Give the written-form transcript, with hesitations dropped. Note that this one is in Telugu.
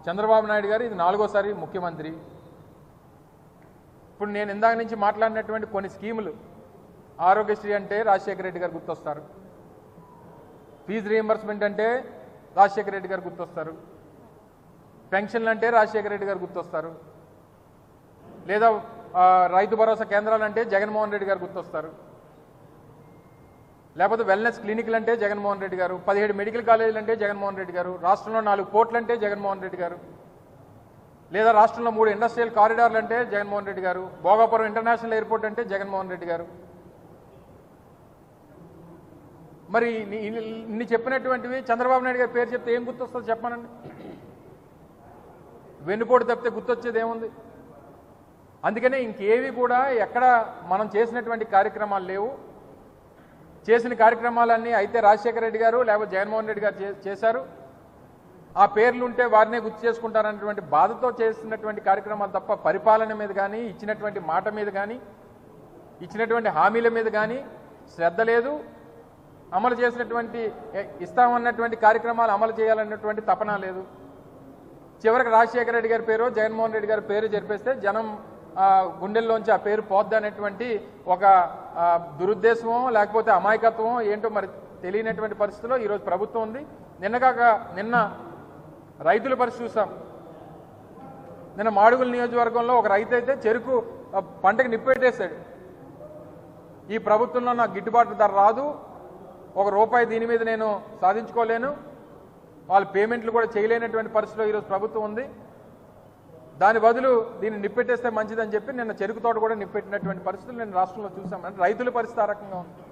చంద్రబాబు నాయుడు గారు ఇది 4వ ముఖ్యమంత్రి. ఇప్పుడు నేను ఇందాక నుంచి మాట్లాడినటువంటి కొన్ని స్కీములు, ఆరోగ్యశ్రీ అంటే రాజశేఖర రెడ్డి గారు గుర్తొస్తారు, ఫీజు రీయింబర్స్మెంట్ అంటే రాజశేఖర రెడ్డి గారు గుర్తొస్తారు, పెన్షన్లు అంటే రాజశేఖర రెడ్డి గారు గుర్తొస్తారు, లేదా రైతు భరోసా కేంద్రాలు అంటే జగన్మోహన్ రెడ్డి గారు గుర్తొస్తారు, లేకపోతే వెల్నెస్ క్లినిక్లు అంటే జగన్మోహన్ రెడ్డి గారు, 17 మెడికల్ కాలేజీలు అంటే జగన్మోహన్ రెడ్డి గారు, రాష్ట్రంలో 4 పోర్ట్లు అంటే జగన్మోహన్ రెడ్డి గారు, లేదా రాష్ట్రంలో 3 ఇండస్ట్రియల్ కారిడార్లు అంటే జగన్మోహన్ రెడ్డి గారు, భోగాపురం ఇంటర్నేషనల్ ఎయిర్పోర్ట్ అంటే జగన్మోహన్ రెడ్డి గారు. మరి ఇన్ని చెప్పినటువంటివి చంద్రబాబు నాయుడు గారి పేరు చెప్తే ఏం గుర్తొస్తుందో చెప్పానండి. వెన్నుపోటు తప్పితే గుర్తొచ్చేది ఏముంది? అందుకనే ఇంకేవి కూడా ఎక్కడ మనం చేసినటువంటి కార్యక్రమాలు లేవు. చేసిన కార్యక్రమాలన్నీ అయితే రాజశేఖర రెడ్డి గారు లేకపోతే జగన్మోహన్ రెడ్డి గారు చేశారు, ఆ పేర్లు ఉంటే వారినే గుర్తు చేసుకుంటారన్నటువంటి బాధతో చేసినటువంటి కార్యక్రమాలు తప్ప పరిపాలన మీద కానీ, ఇచ్చినటువంటి మాట మీద కానీ, ఇచ్చినటువంటి హామీల మీద కానీ శ్రద్ధ లేదు. అమలు చేసినటువంటి ఇస్తామన్నటువంటి కార్యక్రమాలు అమలు చేయాలన్నటువంటి తపన లేదు. చివరికి రాజశేఖర రెడ్డి గారి పేరు, జగన్మోహన్ రెడ్డి గారి పేరు జరిపేస్తే జనం గుండెల్లోంచి ఆ పేరు పోద్ది అనేటువంటి ఒక దురుద్దేశమో లేకపోతే అమాయకత్వమో ఏంటో మరి తెలియనటువంటి పరిస్థితిలో ఈరోజు ప్రభుత్వం ఉంది. నిన్న రైతుల పరిస్థితి చూసాం. నిన్న మాడుగుల నియోజకవర్గంలో ఒక రైతు అయితే చెరుకు పంటకు నిప్పెట్టేశాడు. ఈ ప్రభుత్వంలో నాకు గిట్టుబాటు ధర రాదు, ₹1 దీని మీద నేను సాధించుకోలేను, వాళ్ళు పేమెంట్లు కూడా చేయలేనటువంటి పరిస్థితిలో ఈరోజు ప్రభుత్వం ఉంది. దాని బదులు దీన్ని నిప్పెట్టేస్తే మంచిదని చెప్పి నిన్న చెరుకు తోట కూడా నిప్పెట్టినటువంటి పరిస్థితులు నేను రాష్ట్రంలో చూసాం. అంటే రైతుల పరిస్థితి ఆ రకంగా ఉంది.